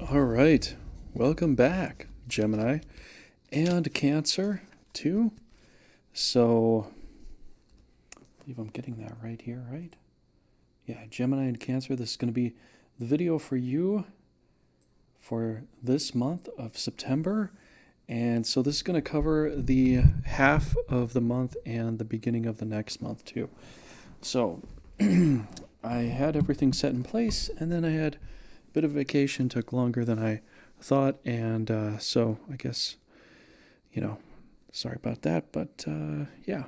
All right, welcome back, Gemini and Cancer too. So, I believe I'm getting that right here, right? Yeah, Gemini and Cancer. This is going to be the video for you for this month of September. And so this is going to cover the half of the month and the beginning of the next month too. So I had everything set in place, and then I had a bit of vacation, took longer than I thought. And so I guess, sorry about that, but yeah.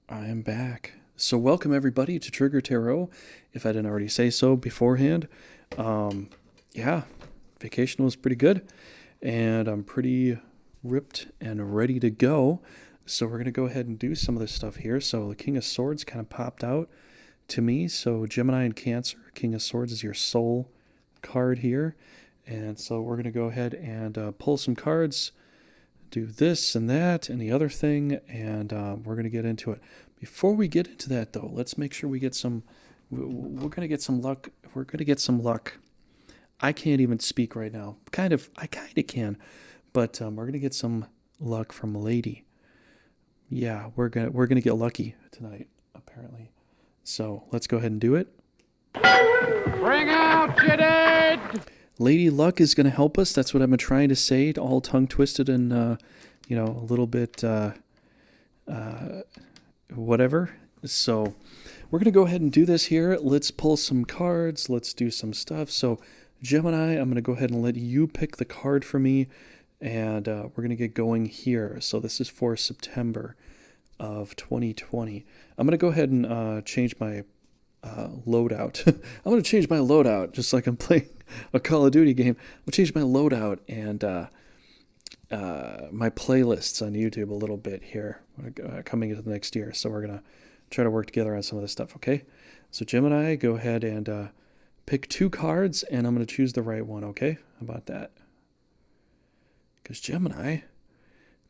I am back. So welcome everybody to Trigger Tarot, if I didn't already say so beforehand. Yeah, vacation was pretty good, and I'm pretty ripped and ready to go. So we're going to go ahead and do some of this stuff here. So the King of Swords kind of popped out to me. So Gemini and Cancer, King of Swords is your soul card here. And so we're going to go ahead and pull some cards, do this and that and the other thing, and we're going to get into it. Before we get into that, though, let's make sure we get some, we're going to get some luck. We're going to get some luck. I can't even speak right now. I kind of can, but we're going to get some luck from Lady. Yeah, we're going to get lucky tonight, apparently. So let's go ahead and do it. Bring out your dead! Lady Luck is going to help us. That's what I've been trying to say, all tongue twisted and, a little bit, whatever. So we're going to go ahead and do this here. Let's pull some cards. Let's do some stuff. So Gemini, I'm going to go ahead and let you pick the card for me, and we're going to get going here. So this is for September of 2020. I'm going to go ahead and change my loadout. I'm going to change my loadout, just like I'm playing a Call of Duty game. I'll change my loadout and my playlists on YouTube a little bit here coming into the next year. So we're going to try to work together on some of this stuff, okay? So Gemini, go ahead and pick two cards, and I'm going to choose the right one, okay? How about that? Because Gemini,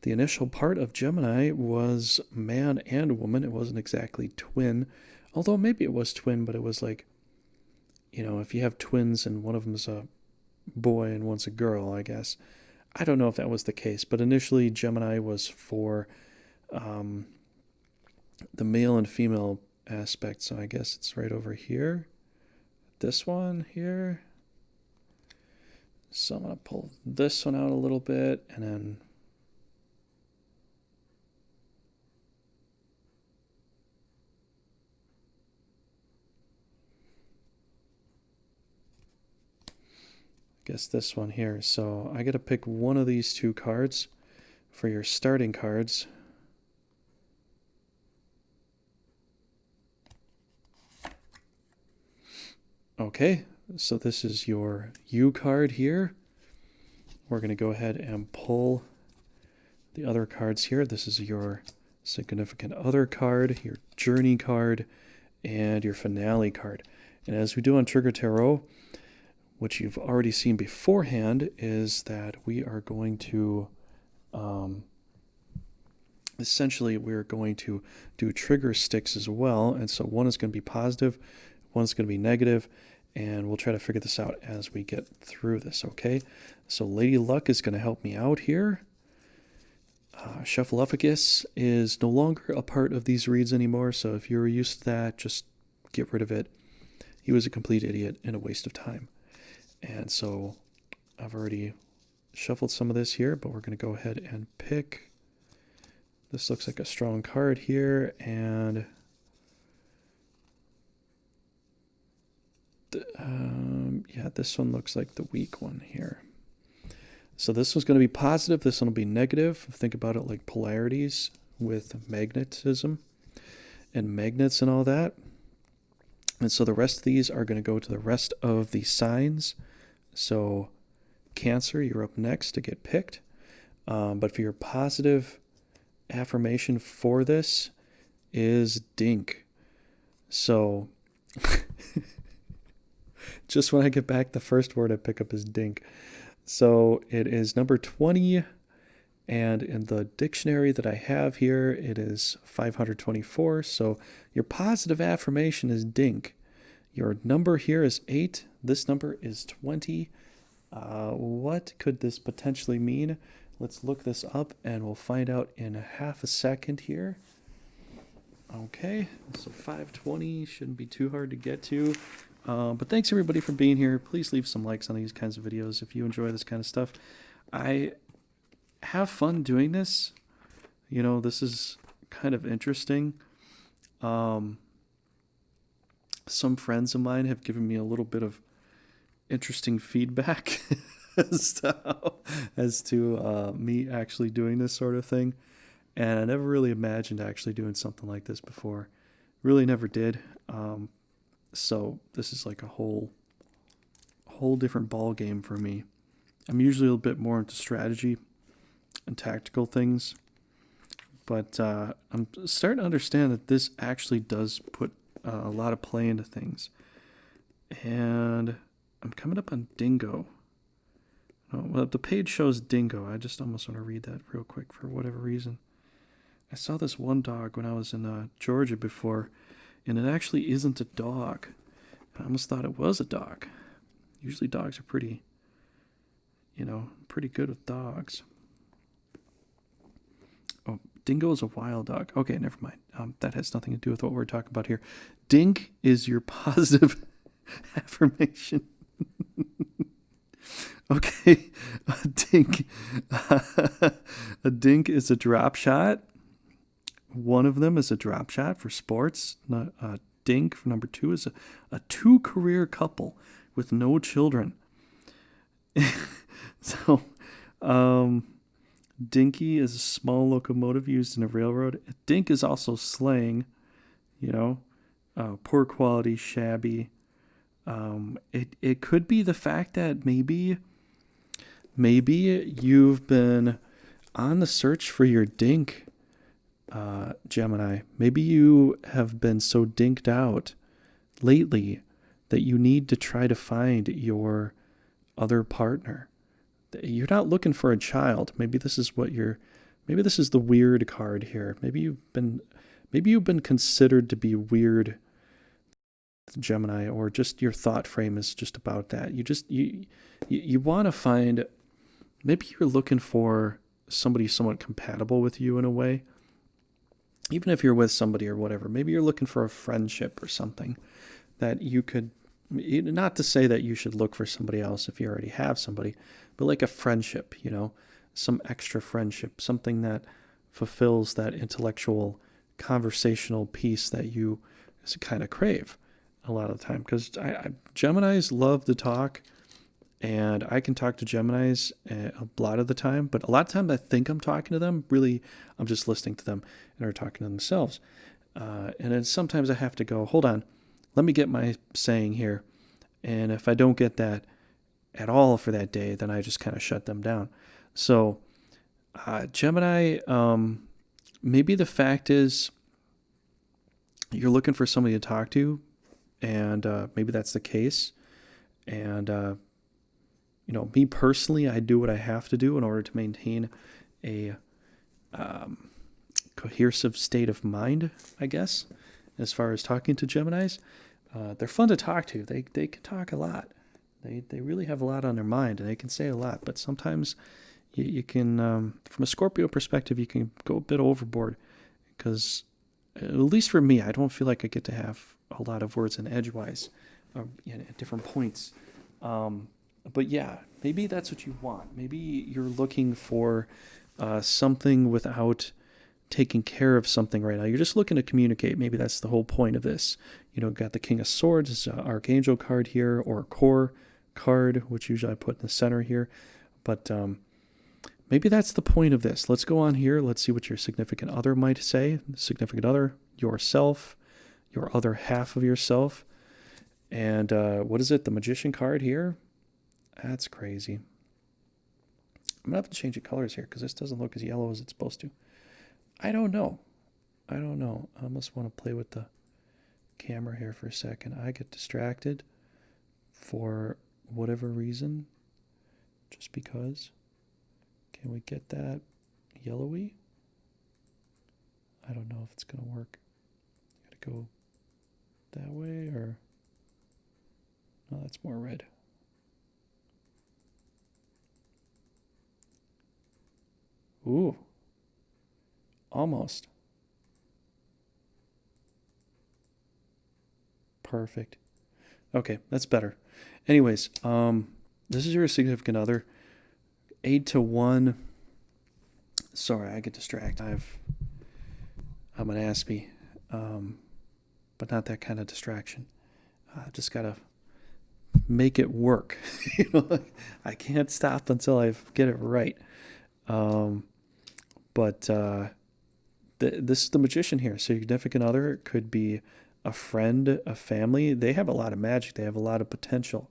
the initial part of Gemini was man and woman. It wasn't exactly twin. Although maybe it was twin, but it was like, if you have twins and one of them is a boy and one's a girl, I guess. I don't know if that was the case, but initially Gemini was for the male and female aspect. So I guess it's right over here. This one here. So I'm going to pull this one out a little bit, and then guess this one here. So I got to pick one of these two cards for your starting cards. Okay, so this is your U card here. We're going to go ahead and pull the other cards here. This is your significant other card, your journey card, and your finale card. And as we do on Trigger Tarot, what you've already seen beforehand is that we are going to, essentially we're going to do trigger sticks as well. And so one is going to be positive, one's going to be negative, and we'll try to figure this out as we get through this, okay? So Lady Luck is going to help me out here. Shuffleophagus is no longer a part of these reads anymore, so if you're used to that, just get rid of it. He was a complete idiot and a waste of time. And so I've already shuffled some of this here, but we're going to go ahead and pick. This looks like a strong card here, and yeah, this one looks like the weak one here. So this one's going to be positive, this one will be negative. Think about it like polarities with magnetism and magnets and all that. And so the rest of these are going to go to the rest of the signs. So Cancer, you're up next to get picked. But for your positive affirmation for this is dink. So just when I get back, the first word I pick up is dink. So it is number 20, and in the dictionary that I have here, it is 524. So your positive affirmation is dink. Your number here is 8. This number is 20. What could this potentially mean? Let's look this up, and we'll find out in half a second here. Okay, so 520 shouldn't be too hard to get to. But thanks everybody for being here. Please leave some likes on these kinds of videos if you enjoy this kind of stuff. I have fun doing this. You know, this is kind of interesting. Some friends of mine have given me a little bit of interesting feedback as to me actually doing this sort of thing. And I never really imagined actually doing something like this before. Really never did. So this is like a whole different ball game for me. I'm usually a little bit more into strategy and tactical things, but I'm starting to understand that this actually does put a lot of play into things. And I'm coming up on dingo. Oh, well, the page shows dingo. I just almost want to read that real quick for whatever reason. I saw this one dog when I was in Georgia before, and it actually isn't a dog. I almost thought it was a dog. Usually dogs are pretty good with dogs. Oh, dingo is a wild dog. Okay, never mind. That has nothing to do with what we're talking about here. Dink is your positive affirmation. Okay, a dink is a drop shot. One of them is a drop shot for sports. Dink for number 2 is a 2-career couple with no children. So, dinky is a small locomotive used in a railroad. Dink is also slang, poor quality, shabby. It could be the fact that maybe you've been on the search for your dink, Gemini. Maybe you have been so dinked out lately that you need to try to find your other partner. You're not looking for a child. Maybe this is the weird card here. Maybe you've been considered to be weird, Gemini, or just your thought frame is just about that. You want to find, maybe you're looking for somebody somewhat compatible with you in a way. Even if you're with somebody or whatever, maybe you're looking for a friendship or something that you could, not to say that you should look for somebody else if you already have somebody, but like a friendship, some extra friendship, something that fulfills that intellectual conversational piece that you kind of crave a lot of the time. Because Geminis love to talk, and I can talk to Geminis a lot of the time, but a lot of times I think I'm talking to them. Really, I'm just listening to them and are talking to themselves. And then sometimes I have to go, hold on, let me get my saying here. And if I don't get that at all for that day, then I just kind of shut them down. So Gemini, maybe the fact is you're looking for somebody to talk to, and maybe that's the case. And, me personally, I do what I have to do in order to maintain a cohesive state of mind, I guess, as far as talking to Geminis. They're fun to talk to. They can talk a lot. They really have a lot on their mind, and they can say a lot. But sometimes you can, from a Scorpio perspective, you can go a bit overboard, because at least for me, I don't feel like I get to have a lot of words in edgewise at different points. But yeah, maybe that's what you want. Maybe you're looking for something without taking care of something right now. You're just looking to communicate. Maybe that's the whole point of this. Got the King of Swords, Archangel card here, or Core card, which usually I put in the center here. But maybe that's the point of this. Let's go on here. Let's see what your significant other might say. Significant other, yourself, your other half of yourself. And what is it? The Magician card here. That's crazy. I'm going to have to change the colors here because this doesn't look as yellow as it's supposed to. I don't know. I must want to play with the camera here for a second. I get distracted for whatever reason, just because. Can we get that yellowy? I don't know if it's going to work. Got to go that way, or no, that's more red. Ooh. Almost. Perfect. Okay, that's better. Anyways, this is your significant other. 8-1. Sorry, I get distracted. I'm an Aspie, but not that kind of distraction. I just gotta make it work. I can't stop until I get it right. But this is the Magician here. So your significant other could be a friend, a family. They have a lot of magic. They have a lot of potential,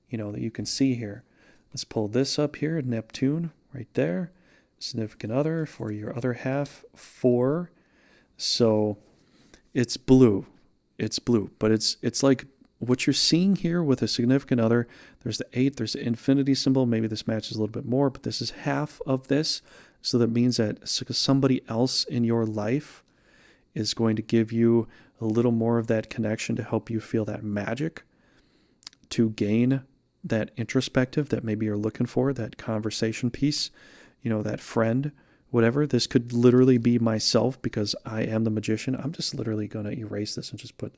that you can see here. Let's pull this up here. Neptune right there. Significant other for your other half, 4. So it's blue. It's blue. But it's like what you're seeing here with a significant other. There's the 8. There's the infinity symbol. Maybe this matches a little bit more, but this is half of this. So that means that somebody else in your life is going to give you a little more of that connection to help you feel that magic, to gain that introspective that maybe you're looking for, that conversation piece, that friend, whatever. This could literally be myself because I am the Magician. I'm just literally going to erase this and just put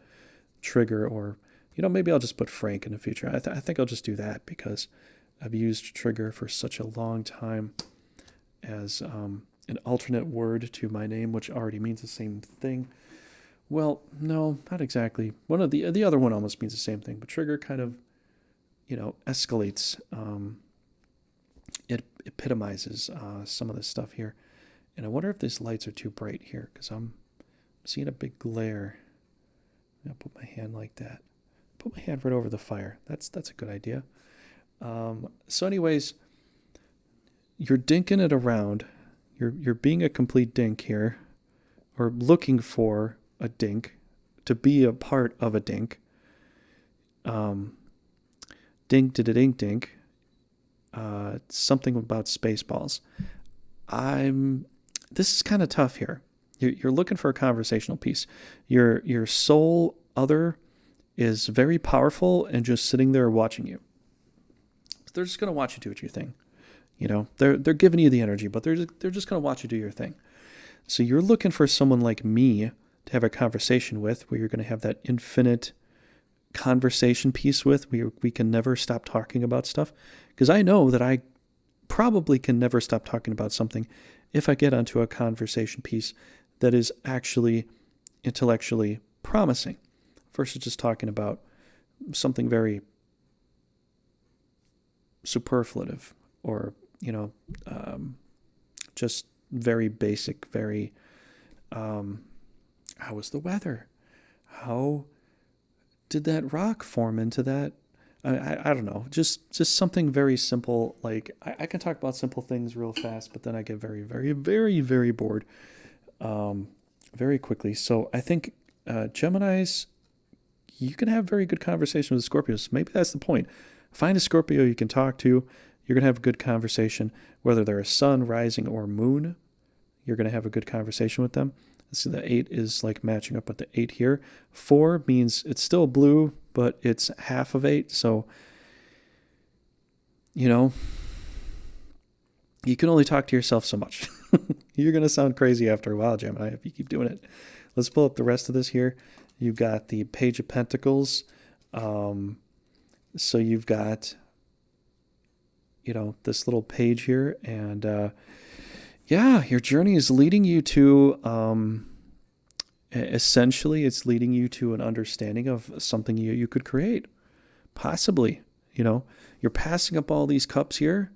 Trigger, or, maybe I'll just put Frank in the future. I think I'll just do that because I've used Trigger for such a long time as an alternate word to my name, which already means the same thing. Well, no, not exactly. One of the other one almost means the same thing, but Trigger kind of, escalates. It epitomizes some of this stuff here. And I wonder if these lights are too bright here, because I'm seeing a big glare. I'll put my hand like that. Put my hand right over the fire. That's a good idea. So anyways, you're dinking it around. You're being a complete dink here, or looking for a dink, to be a part of a dink. Dink did a dink dink. Something about Spaceballs. This is kind of tough here. You're looking for a conversational piece. Your soul other is very powerful and just sitting there watching you. They're just gonna watch you do your thing. They're giving you the energy, but they're just gonna watch you do your thing. So you're looking for someone like me to have a conversation with, where you're gonna have that infinite conversation piece with, where we can never stop talking about stuff. Because I know that I probably can never stop talking about something if I get onto a conversation piece that is actually intellectually promising, versus just talking about something very superflutive, or just very basic, very how was the weather, how did that rock form into that I don't know, just something very simple. Like I can talk about simple things real fast, but then I get very, very, very, very bored very quickly. So I think Geminis, you can have very good conversation with Scorpios. Maybe that's the point. Find a Scorpio you can talk to. You're going to have a good conversation, whether they're a sun, rising, or moon. You're going to have a good conversation with them. So the 8 is like matching up with the 8 here. 4 means it's still blue, but it's half of 8. So, you know, you can only talk to yourself so much. You're going to sound crazy after a while, Gemini, if you keep doing it. Let's pull up the rest of this here. You've got the Page of Pentacles. So you've got, you know, this little page here. And, yeah, your journey is leading you to, essentially, it's leading you to an understanding of something you could create. Possibly, you know, you're passing up all these cups here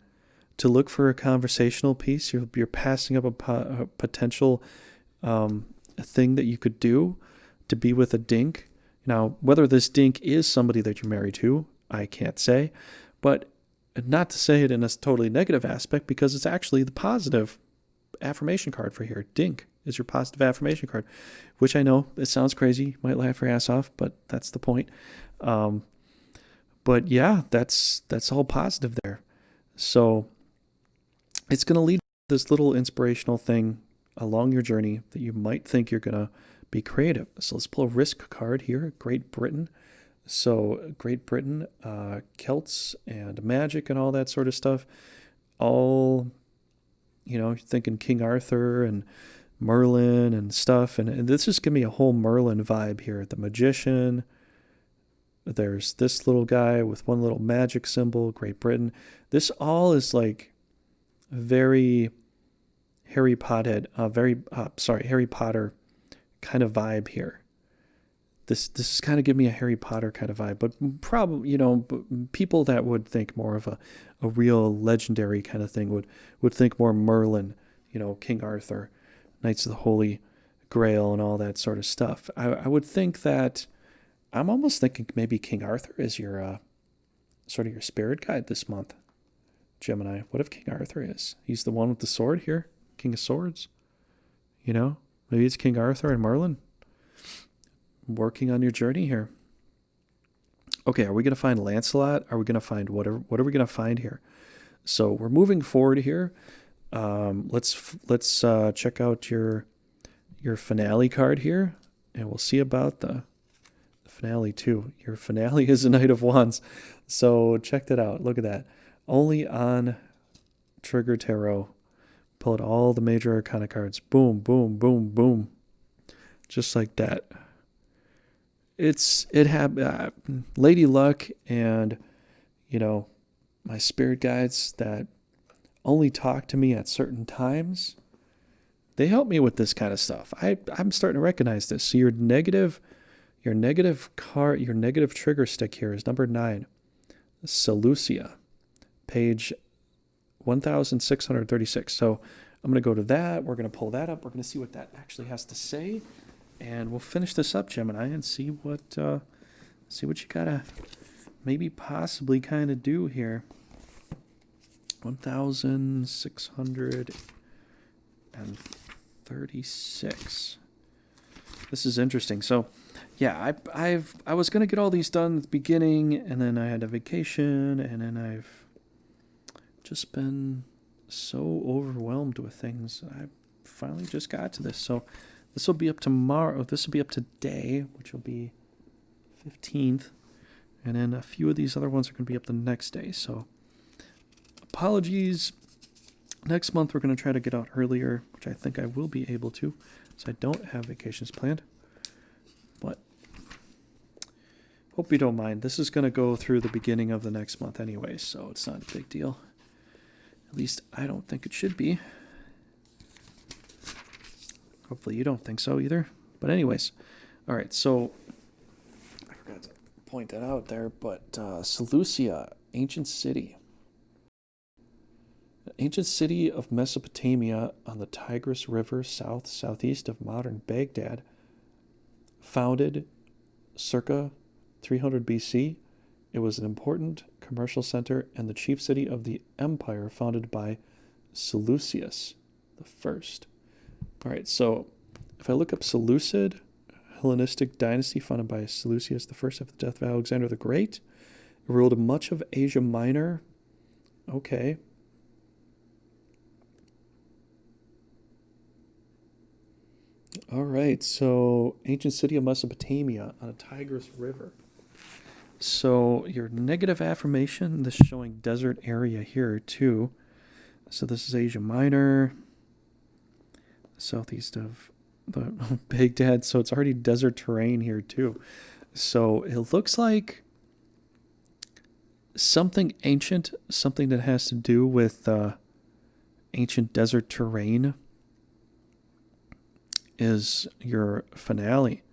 to look for a conversational piece. You're passing up a potential thing that you could do to be with a dink. Now, whether this dink is somebody that you're married to, I can't say, but not to say it in a totally negative aspect, because it's actually the positive affirmation card for here. Dink is your positive affirmation card, which I know it sounds crazy. You might laugh your ass off, but that's the point. But yeah, that's all positive there. So it's going to lead to this little inspirational thing along your journey that you might think you're going to be creative. So let's pull a risk card here. Great Britain. So Great Britain, Celts and magic and all that sort of stuff. All, you know, thinking King Arthur and Merlin and stuff. And this is giving me a whole Merlin vibe here. The Magician. There's this little guy with one little magic symbol, Great Britain. This all is like very Harry Potter kind of vibe here. This is kind of giving me a Harry Potter kind of vibe, but probably, you know, people that would think more of a real legendary kind of thing would think more Merlin, you know, King Arthur, Knights of the Holy Grail and all that sort of stuff. I would think that, I'm almost thinking maybe King Arthur is your sort of your spirit guide this month, Gemini. What if King Arthur is? He's the one with the sword here, King of Swords. You know, maybe it's King Arthur and Merlin working on your journey here. Okay, are we going to find Lancelot? Are we going to find what are we going to find here? So we're moving forward here. Let's check out your finale card here, and we'll see about the finale too. Your finale is a Knight of Wands. So check that out. Look at that. Only on Trigger Tarot. Pull out all the major arcana cards. Boom, boom, boom, boom. Just like that. Lady Luck and, you know, my spirit guides that only talk to me at certain times. They help me with this kind of stuff. I'm starting to recognize this. So your negative trigger stick here is number 9. Seleucia, page 1636. So I'm going to go to that. We're going to pull that up. We're going to see what that actually has to say. And we'll finish this up, Gemini, and see what you gotta maybe possibly kind of do here. 1636. This is interesting. So, yeah, I was gonna get all these done at the beginning, and then I had a vacation, and then I've just been so overwhelmed with things. I finally just got to this. So this will be up tomorrow. This will be up today, which will be 15th. And then a few of these other ones are going to be up the next day. So apologies. Next month, we're going to try to get out earlier, which I think I will be able to, so I don't have vacations planned. But hope you don't mind. This is going to go through the beginning of the next month anyway, so it's not a big deal. At least I don't think it should be. Hopefully you don't think so either. But anyways, all right, so I forgot to point that out there, but Seleucia, ancient city. Ancient city of Mesopotamia on the Tigris River, southeast of modern Baghdad, founded circa 300 BC. It was an important commercial center and the chief city of the empire founded by Seleucus the First. All right, so if I look up Seleucid, Hellenistic dynasty founded by Seleucus the First after the death of Alexander the Great, it ruled much of Asia Minor. Okay. All right, so ancient city of Mesopotamia on a Tigris River. So your negative affirmation, this is showing desert area here too. So this is Asia Minor, southeast of the Baghdad. So it's already desert terrain here too. So it looks like something ancient, something that has to do with ancient desert terrain is your finale,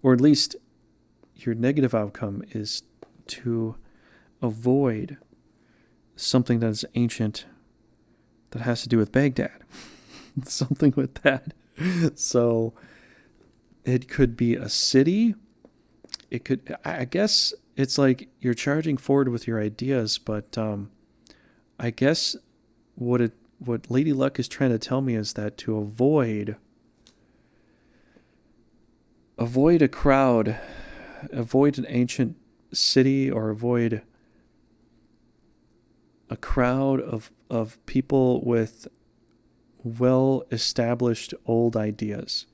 or at least your negative outcome is to avoid something that is ancient that has to do with Baghdad. Something with that. So it could be a city. It could, I guess it's like you're charging forward with your ideas, but I guess what Lady Luck is trying to tell me is that to avoid a crowd, avoid an ancient city, or avoid a crowd of people with well-established old ideas.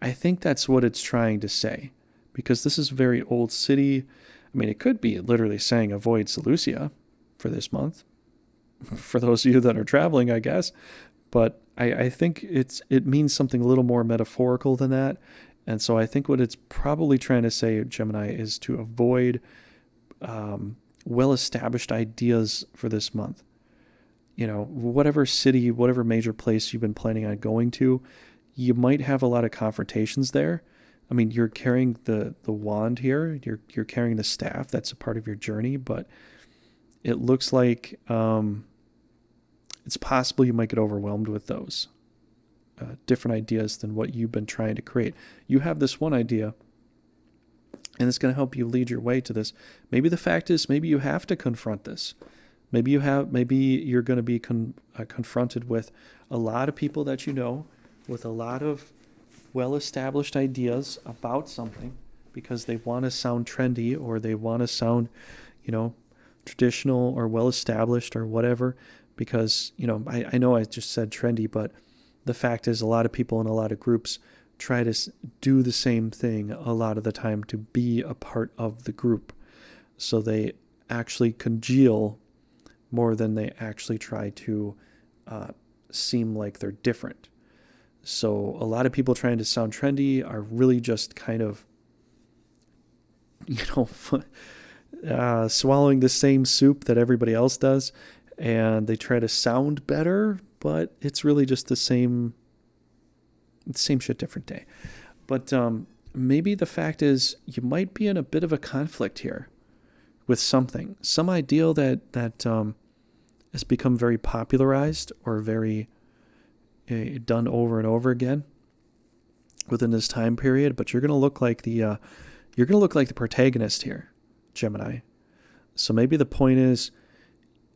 I think that's what it's trying to say, because this is a very old city. I mean, it could be literally saying avoid Seleucia for this month, for those of you that are traveling, I guess. But I think it means something a little more metaphorical than that. And so I think what it's probably trying to say, Gemini, is to avoid well-established ideas for this month. You know, whatever city, whatever major place you've been planning on going to, you might have a lot of confrontations there. I mean, you're carrying the wand here. You're carrying the staff. That's a part of your journey. But it looks like it's possible you might get overwhelmed with those. Different ideas than what you've been trying to create. You have this one idea, and it's going to help you lead your way to this. Maybe the fact is, maybe you have to confront this. Maybe you're going to be confronted with a lot of people that you know, with a lot of well-established ideas about something, because they want to sound trendy, or they want to sound, traditional or well-established or whatever. Because, I know I just said trendy, but the fact is a lot of people in a lot of groups try to do the same thing a lot of the time to be a part of the group. So they actually congeal more than they actually try to seem like they're different. So a lot of people trying to sound trendy are really just kind of, swallowing the same soup that everybody else does. And they try to sound better, but it's really just the same shit, different day. But maybe the fact is you might be in a bit of a conflict here with some ideal that has become very popularized or very done over and over again within this time period. But you're gonna look like the protagonist here, Gemini. So maybe the point is,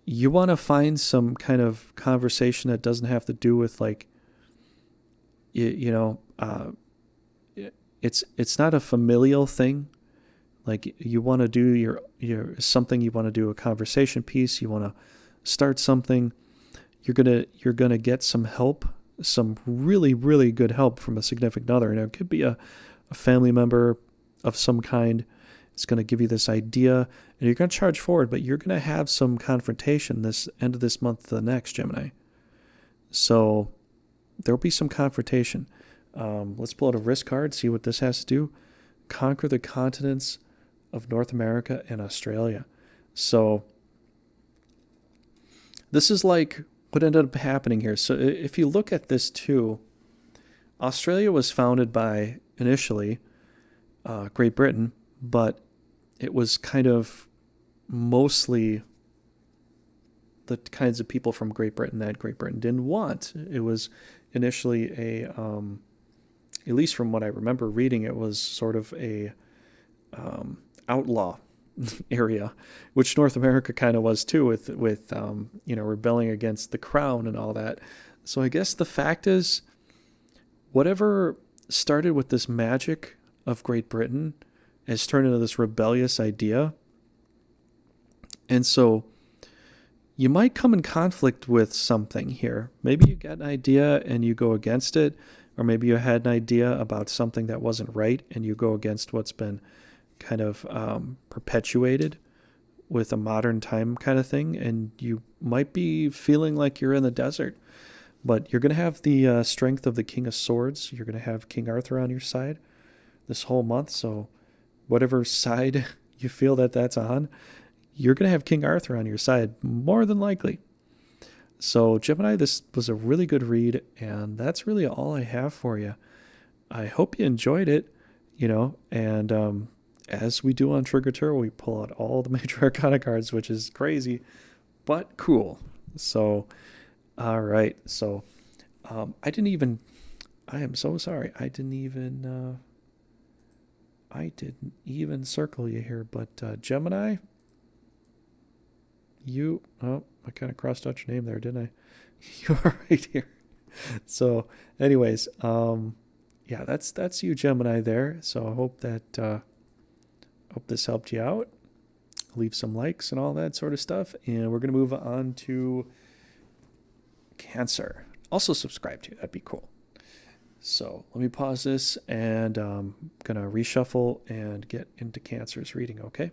you want to find some kind of conversation that doesn't have to do with it's not a familial thing. Like you want to do your something, you want to do a conversation piece, you want to start something. You're gonna get some help, some really, really good help from a significant other. And it could be a family member of some kind. It's going to give you this idea, and you're going to charge forward, but you're going to have some confrontation this end of this month to the next, Gemini. So there'll be some confrontation. Let's pull out a risk card, see what this has to do. Conquer the continents of North America and Australia. So this is like what ended up happening here. So if you look at this too, Australia was founded by, initially, Great Britain, but it was kind of mostly the kinds of people from Great Britain that Great Britain didn't want. It was initially at least from what I remember reading, it was sort of a outlaw area, which North America kind of was too, with rebelling against the crown and all that. So I guess the fact is, whatever started with this magic of Great Britain has turned into this rebellious idea. And so you might come in conflict with something here. Maybe you get an idea and you go against it, or maybe you had an idea about something that wasn't right and you go against what's been kind of perpetuated with a modern time kind of thing, and you might be feeling like you're in the desert. But you're going to have the strength of the King of Swords. You're going to have King Arthur on your side this whole month. So whatever side you feel that that's on, you're going to have King Arthur on your side, more than likely. So Gemini, this was a really good read, and that's really all I have for you. I hope you enjoyed it, and as we do on Trigger Tarot, we pull out all the major arcana cards, which is crazy, but cool. So, all right. So, I am so sorry. I didn't even circle you here, but Gemini, I kind of crossed out your name there, didn't I? You are right here. So anyways, yeah, that's you, Gemini, there. So I hope that, hope this helped you out. Leave some likes and all that sort of stuff. And we're going to move on to Cancer. Also subscribe to, that'd be cool. So let me pause this, and I'm going to reshuffle and get into Cancer's reading, okay?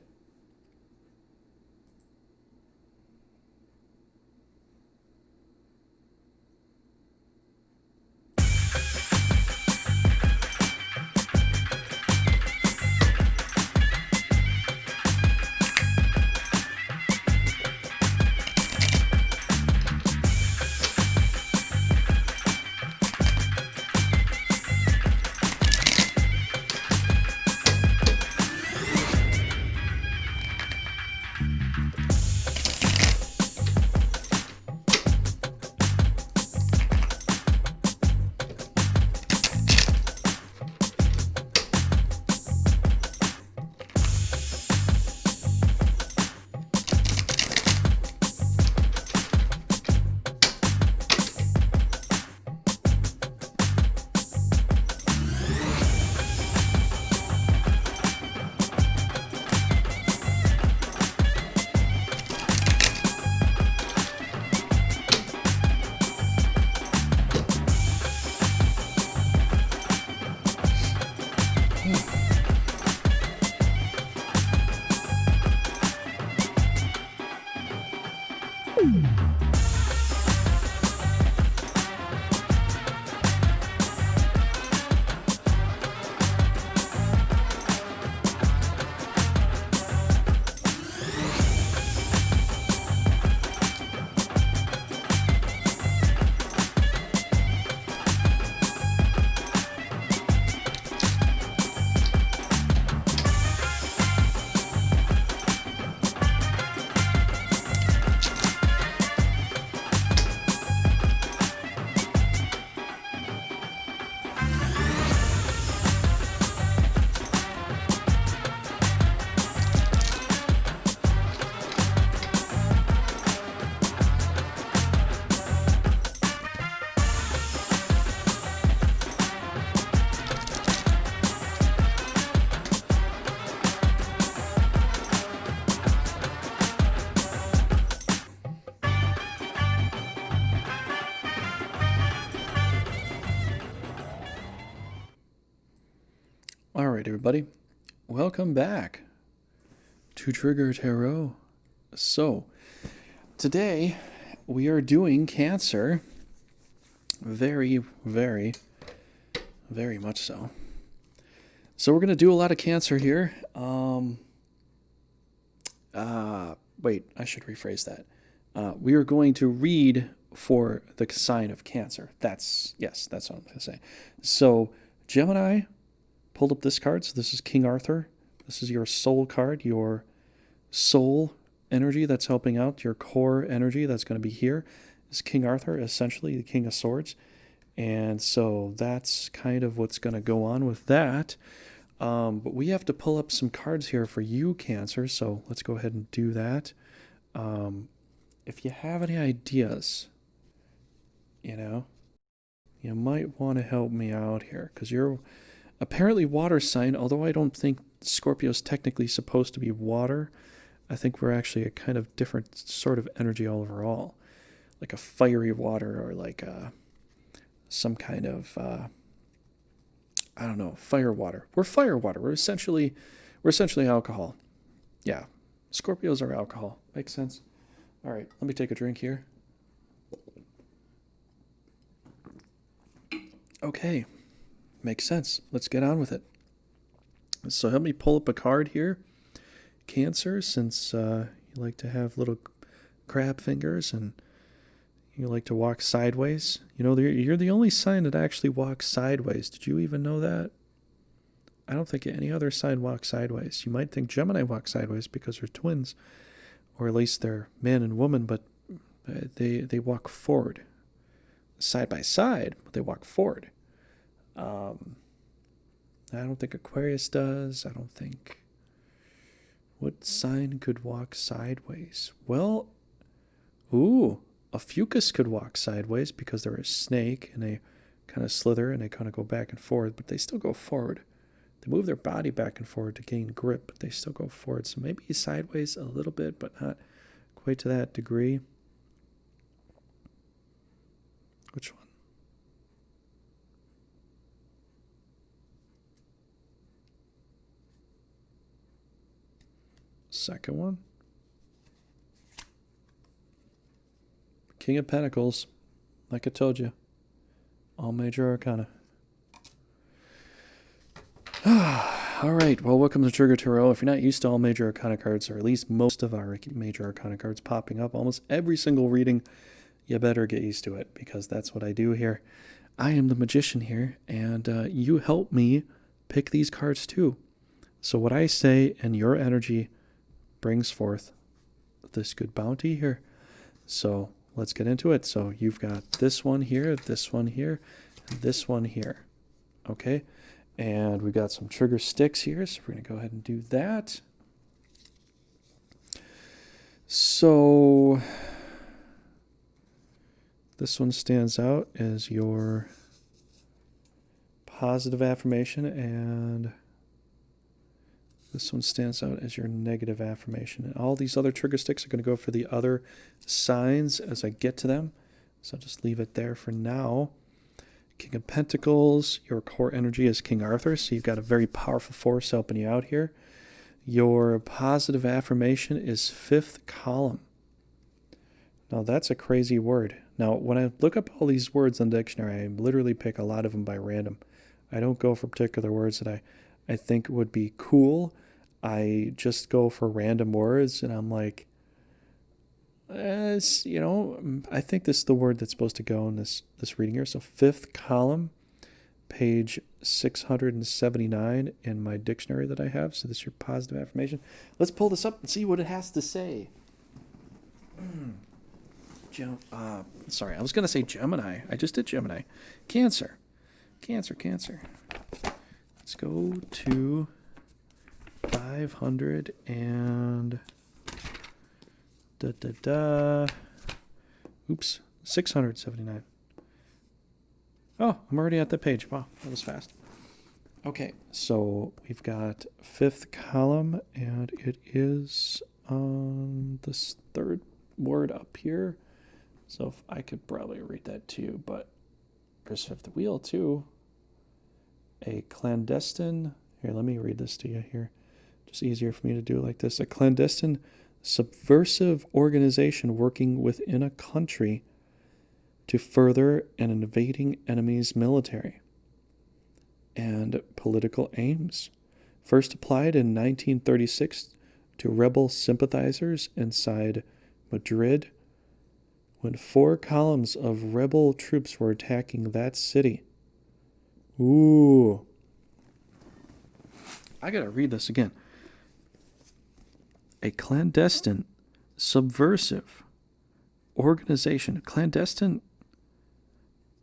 All right, everybody. Welcome back to Trigger Tarot. So, today we are doing Cancer. Very, very, very much so. So we're going to do a lot of Cancer here. Wait, I should rephrase that. We are going to read for the sign of Cancer. That's what I'm going to say. So, Gemini pulled up this card. So this is King Arthur. This is your soul card, your soul energy that's helping out, your core energy that's going to be here. Is King Arthur, essentially the King of Swords. And so that's kind of what's going to go on with that. But we have to pull up some cards here for you, Cancer, so let's go ahead and do that. If you have any ideas, you might want to help me out here, because you're apparently water sign, although I don't think Scorpio's technically supposed to be water. I think we're actually a kind of different sort of energy overall, like a fiery water, or like some kind of I don't know, fire water. We're fire water. We're essentially alcohol. Yeah, Scorpios are alcohol. Makes sense. All right, let me take a drink here. Okay, makes sense. Let's get on with it. So help me pull up a card here, Cancer, since you like to have little crab fingers and you like to walk sideways. You're the only sign that actually walks sideways. Did you even know that? I don't think any other sign walks sideways. You might think Gemini walks sideways because they're twins, or at least they're man and woman, but they walk forward, side by side, but they walk forward. I don't think Aquarius does. I don't think... What sign could walk sideways? Well, a Fucus could walk sideways because they're a snake and they kind of slither and they kind of go back and forth, but they still go forward. They move their body back and forward to gain grip, but they still go forward. So maybe sideways a little bit, but not quite to that degree. Which one? Second one. King of Pentacles. Like I told you. All major arcana. All right. Well, welcome to Trigger Tarot. If you're not used to all major arcana cards, or at least most of our major arcana cards popping up almost every single reading, you better get used to it, because that's what I do here. I am the magician here, and you help me pick these cards too. So what I say and your energy brings forth this good bounty here. So let's get into it. So you've got this one here, and this one here. Okay. And we've got some trigger sticks here, so we're going to go ahead and do that. So this one stands out as your positive affirmation, and this one stands out as your negative affirmation. And all these other trigger sticks are going to go for the other signs as I get to them. So I'll just leave it there for now. King of Pentacles, your core energy is King Arthur, so you've got a very powerful force helping you out here. Your positive affirmation is fifth column. Now that's a crazy word. Now when I look up all these words in the dictionary, I literally pick a lot of them by random. I don't go for particular words that I think would be cool. I just go for random words, and I'm like, I think this is the word that's supposed to go in this reading here. So fifth column, page 679 in my dictionary that I have. So this is your positive affirmation. Let's pull this up and see what it has to say. Sorry, I was going to say Gemini. I just did Gemini. Cancer. Let's go to 500 and... Oops, 679. Oh, I'm already at the page. Wow, that was fast. Okay, so we've got fifth column, and it is on this third word up here. So if I could probably read that to you, but there's fifth wheel too. A clandestine. Here, let me read this to you here. Just easier for me to do it like this. A clandestine subversive organization working within a country to further an invading enemy's military and political aims. First applied in 1936 to rebel sympathizers inside Madrid when 4 columns of rebel troops were attacking that city. Ooh. I gotta read this again. A clandestine, subversive organization. Clandestine,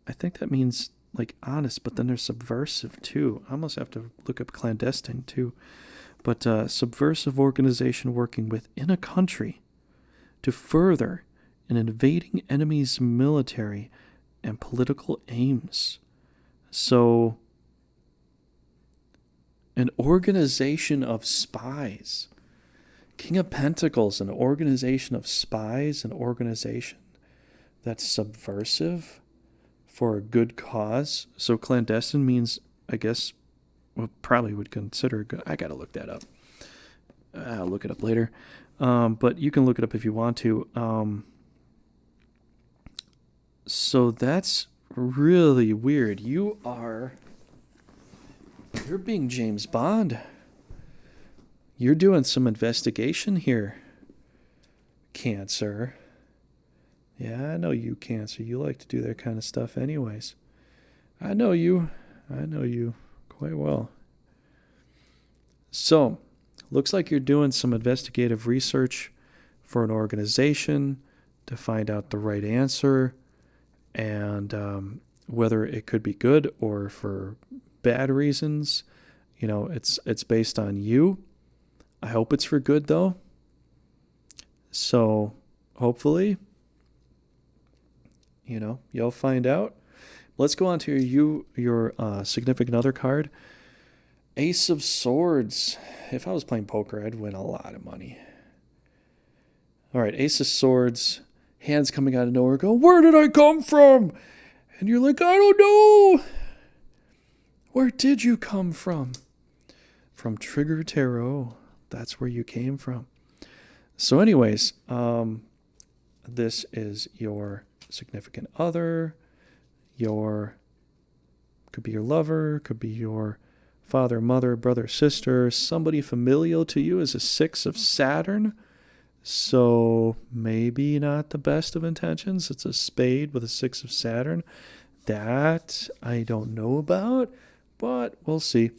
I think that means like honest, but then there's subversive too. I almost have to look up clandestine too. But subversive organization working within a country to further an invading enemy's military and political aims. So, an organization of spies. King of Pentacles, an organization of spies, an organization that's subversive for a good cause. So clandestine means, I guess, well, probably would consider good. I got to look that up. I'll look it up later. But you can look it up if you want to. So that's really weird. You're being James Bond. You're doing some investigation here, Cancer. Yeah, I know you, Cancer. You like to do that kind of stuff anyways. I know you quite well. So, looks like you're doing some investigative research for an organization to find out the right answer and whether it could be good or for bad reasons. You know, it's based on you. I hope it's for good, though. So, hopefully, you know, you'll find out. Let's go on to your significant other card. Ace of Swords. If I was playing poker, I'd win a lot of money. All right, Ace of Swords. Hands coming out of nowhere go, where did I come from? And you're like, I don't know. Where did you come from? From Trigger Tarot. That's where you came from. So anyways, this is your significant other. Could be your lover, could be your father, mother, brother, sister. Somebody familial to you is a 6 of Saturn. So maybe not the best of intentions. It's a spade with a 6 of Saturn. That I don't know about, but we'll see.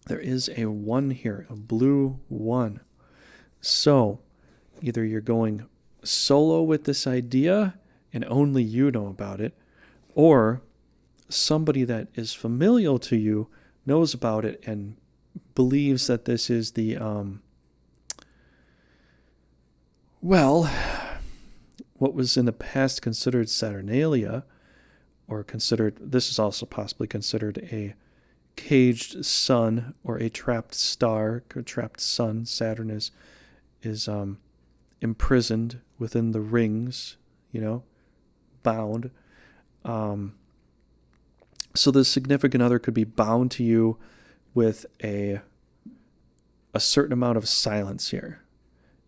There is a 1 here, a blue 1. So either you're going solo with this idea and only you know about it, or somebody that is familial to you knows about it and believes that this is the what was in the past considered Saturnalia, or this is also possibly considered a caged sun or a trapped star, a trapped sun. Saturn is imprisoned within the rings, bound. So the significant other could be bound to you with a certain amount of silence here.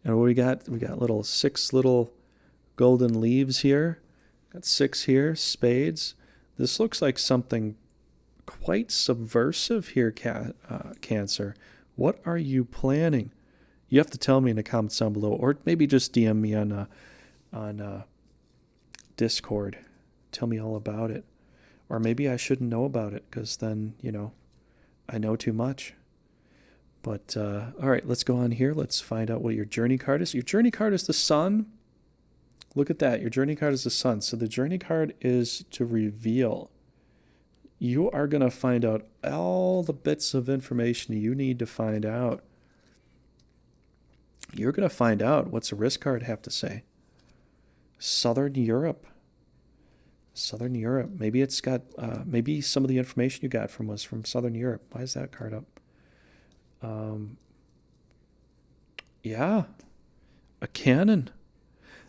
And what we got six little golden leaves here. Got 6 here, spades. This looks like something quite subversive here, Cancer. What are you planning? You have to tell me in the comments down below, or maybe just DM me on Discord. Tell me all about it. Or maybe I shouldn't know about it, because then, I know too much. But, all right, let's go on here. Let's find out what your journey card is. Your journey card is the Sun. Look at that. Your journey card is the Sun. So the journey card is to reveal. You are going to find out all the bits of information you need to find out. You're going to find out what's the risk card have to say. Southern Europe. Southern Europe. Maybe it's got, maybe some of the information you got was from Southern Europe. Why is that card up? Yeah. A cannon.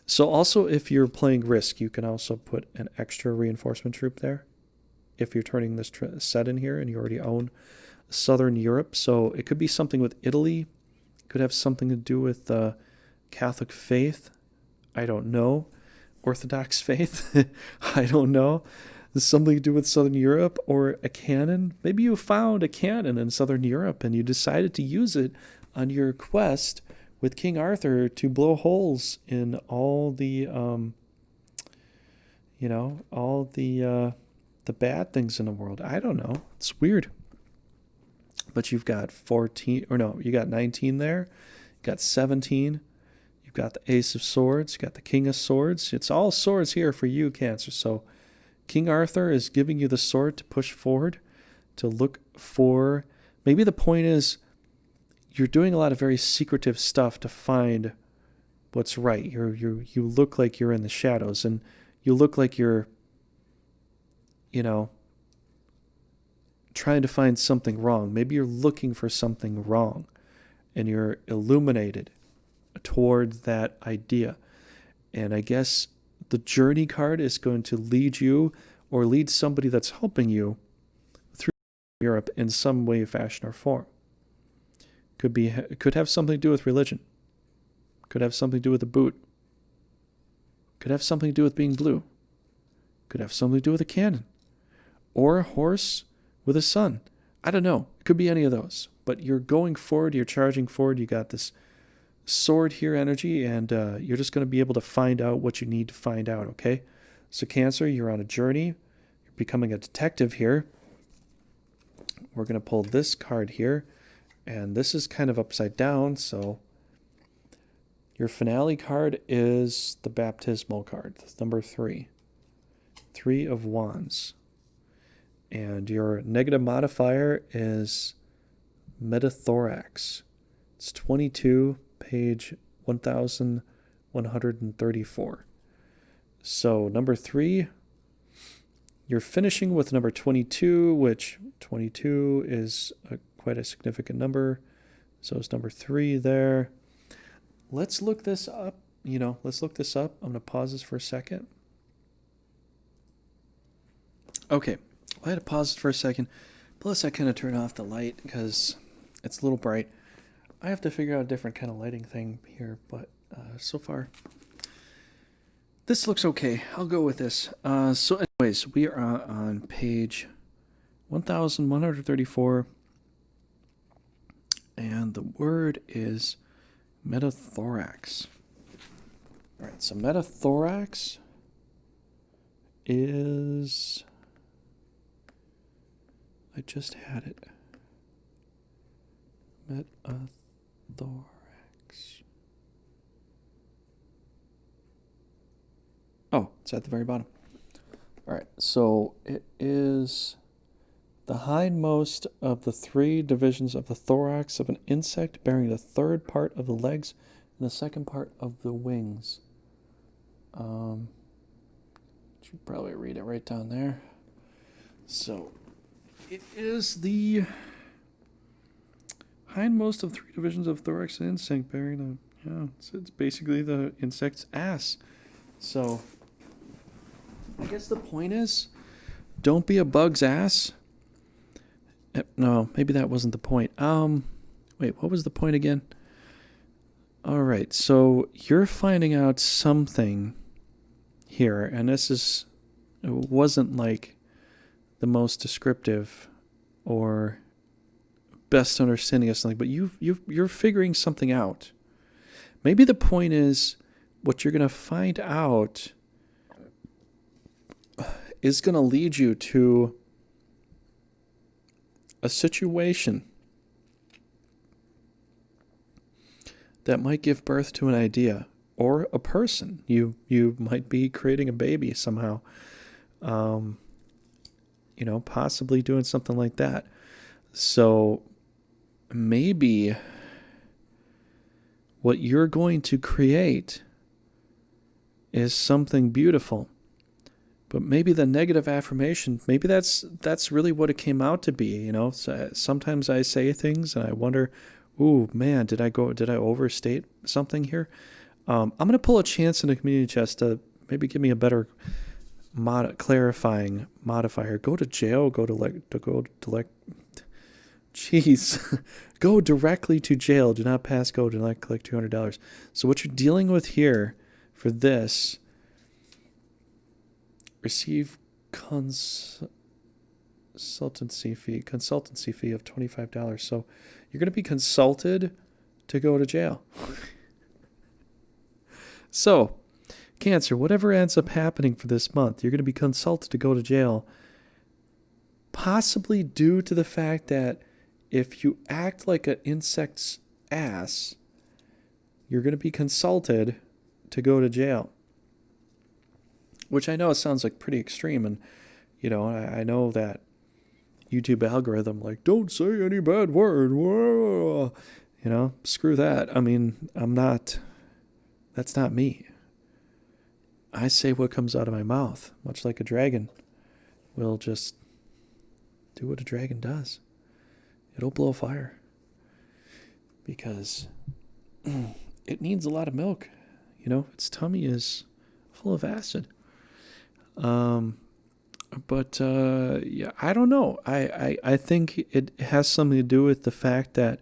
So also, if you're playing Risk, you can also put an extra reinforcement troop there. If you're turning this set in here and you already own Southern Europe. So it could be something with Italy. It could have something to do with Catholic faith. I don't know. Orthodox faith. I don't know. There's something to do with Southern Europe or a cannon. Maybe you found a cannon in Southern Europe and you decided to use it on your quest with King Arthur to blow holes in all the, all the bad things in the world. I don't know. It's weird. But you've got 19 there. You got 17. You've got the Ace of Swords. You got the King of Swords. It's all swords here for you, Cancer. So King Arthur is giving you the sword to push forward, to look for. Maybe the point is you're doing a lot of very secretive stuff to find what's right. You look like you're in the shadows, and you look like you're, trying to find something wrong. Maybe you're looking for something wrong, and you're illuminated toward that idea. And I guess the journey card is going to lead you, or lead somebody that's helping you through Europe in some way, fashion, or form. Could have something to do with religion. Could have something to do with a boot. Could have something to do with being blue. Could have something to do with a cannon. Or a horse with a sun. I don't know. It could be any of those. But you're going forward. You're charging forward. You got this sword here energy. And you're just going to be able to find out what you need to find out, okay? So Cancer, you're on a journey. You're becoming a detective here. We're going to pull this card here. And this is kind of upside down, so your finale card is the baptismal card, number 3. 3 of Wands. And your negative modifier is metathorax. It's 22, page 1134. So number 3, you're finishing with number 22, which 22 is quite a significant number. So it's number 3 there. Let's look this up. Let's look this up. I'm going to pause this for a second. Okay. I had to pause it for a second. Plus, I kind of turned off the light because it's a little bright. I have to figure out a different kind of lighting thing here, but so far, this looks okay. I'll go with this. So anyways, we are on page 1134. And the word is metathorax. All right, so metathorax is... I just had it. Metathorax. Oh, it's at the very bottom. All right, so it is the hindmost of the 3 divisions of the thorax of an insect, bearing the third part of the legs and the second part of the wings. Should probably read it right down there. So it is the hindmost of 3 divisions of thorax and insect, bearing it's basically the insect's ass. So I guess the point is, don't be a bug's ass. No, maybe that wasn't the point. Wait, what was the point again? All right, so you're finding out something here, and it wasn't like the most descriptive or best understanding of something, but you're figuring something out. Maybe the point is what you're going to find out is going to lead you to a situation that might give birth to an idea or a person. You might be creating a baby somehow. Possibly doing something like that. So maybe what you're going to create is something beautiful. But maybe the negative affirmation, maybe that's really what it came out to be, So sometimes I say things and I wonder, ooh, man, did I overstate something here? I'm going to pull a chance in the community chest to maybe give me a better clarifying modifier. Go to jail, go directly to jail. Do not pass go, do not collect $200. So what you're dealing with here for this, receive consultancy fee of $25. So you're going to be consulted to go to jail. So, Cancer, whatever ends up happening for this month, you're going to be consulted to go to jail, possibly due to the fact that if you act like an insect's ass, you're going to be consulted to go to jail. which I know sounds like pretty extreme. And, I know that YouTube algorithm, like, don't say any bad word. Whoa. Screw that. I mean, that's not me. I say what comes out of my mouth, much like a dragon will just do what a dragon does. It'll blow fire because it needs a lot of milk. Its tummy is full of acid. But I don't know. I think it has something to do with the fact that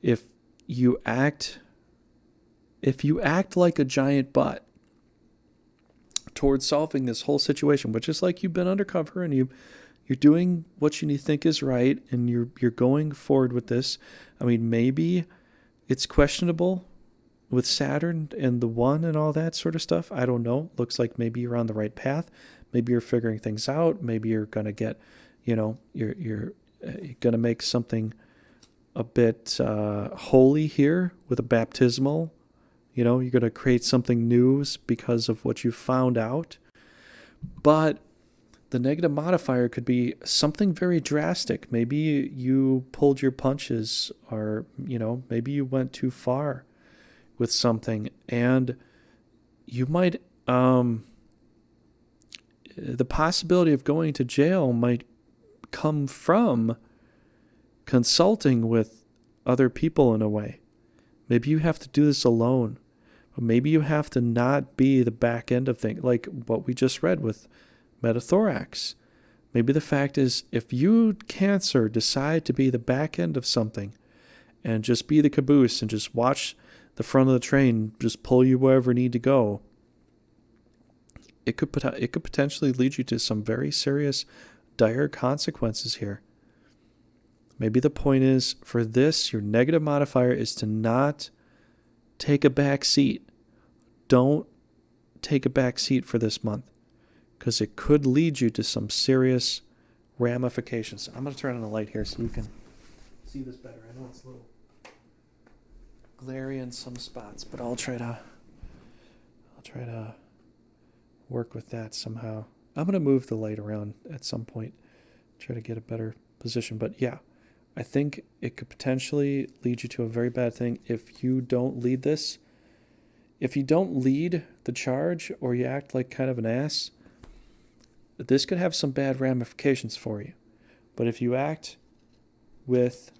if you act like a giant butt towards solving this whole situation, which is like you've been undercover and you're doing what you think is right and you're going forward with this. I mean, maybe it's questionable with Saturn and the one and all that sort of stuff. I don't know. Looks like maybe you're on the right path. Maybe you're figuring things out. Maybe you're going to get, you're going to make something a bit holy here with a baptismal. You're going to create something new because of what you found out. But the negative modifier could be something very drastic. Maybe you pulled your punches, or, maybe you went too far with something, and you might, the possibility of going to jail might come from consulting with other people in a way. Maybe you have to do this alone. Or maybe you have to not be the back end of things, like what we just read with metathorax. Maybe the fact is, if you, Cancer, decide to be the back end of something and just be the caboose and just watch the front of the train just pull you wherever you need to go, it could potentially lead you to some very serious, dire consequences here. Maybe the point is, for this, your negative modifier is to not take a back seat. Don't take a back seat for this month, because it could lead you to some serious ramifications. I'm going to turn on the light here so you can see this better. I know it's a little glary in some spots, but I'll try to work with that somehow. I'm going to move the light around at some point, try to get a better position. But yeah, I think it could potentially lead you to a very bad thing if you don't lead this. If you don't lead the charge, or you act like kind of an ass, this could have some bad ramifications for you. But if you act with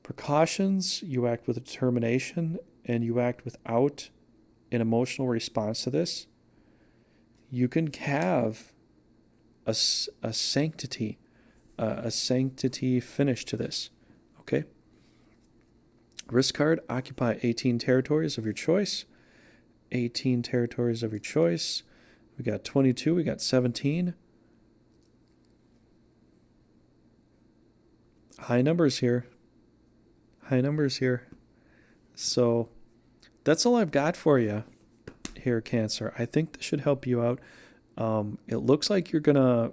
precautions, you act with determination, and you act without an emotional response to this, you can have a sanctity finish to this. Okay? Risk card, occupy 18 territories of your choice. 18 territories of your choice. We got 22, we got 17. High numbers here. So that's all I've got for you here, Cancer. I think this should help you out. It looks like you're going to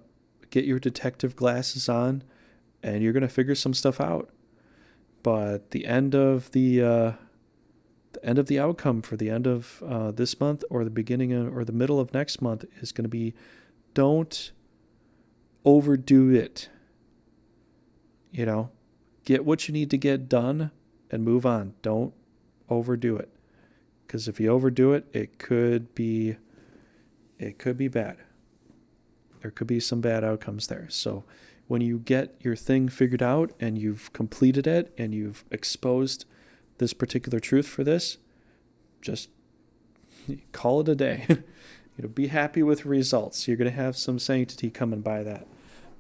get your detective glasses on and you're going to figure some stuff out. But the end of the outcome for the end of this month, or the beginning or the middle of next month, is going to be, don't overdo it. Get what you need to get done and move on. Don't overdo it, because if you overdo it, it could be bad. There could be some bad outcomes there. So when you get your thing figured out and you've completed it and you've exposed this particular truth for this, just call it a day. Be happy with results. You're going to have some sanctity coming by that.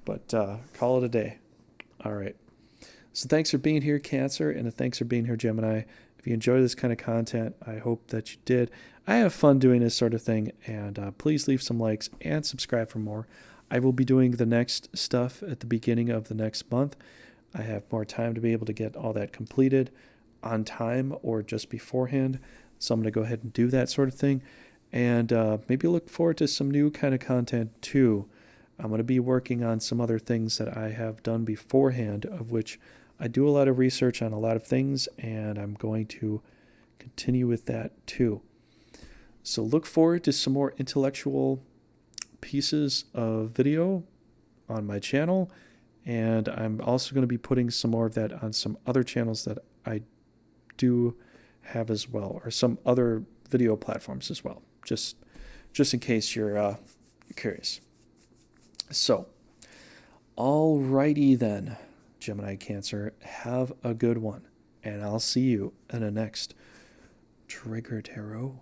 But call it a day. All right. So thanks for being here, Cancer, and thanks for being here, Gemini. If you enjoy this kind of content, I hope that you did. I have fun doing this sort of thing, and please leave some likes and subscribe for more. I will be doing the next stuff at the beginning of the next month. I have more time to be able to get all that completed on time or just beforehand. So I'm going to go ahead and do that sort of thing. And maybe look forward to some new kind of content too. I'm going to be working on some other things that I have done beforehand, of which I do a lot of research on a lot of things, and I'm going to continue with that too. So look forward to some more intellectual pieces of video on my channel. And I'm also going to be putting some more of that on some other channels that I do have as well, or some other video platforms as well, just in case you're curious. So, alrighty then, Gemini Cancer, have a good one, and I'll see you in the next Trigger Tarot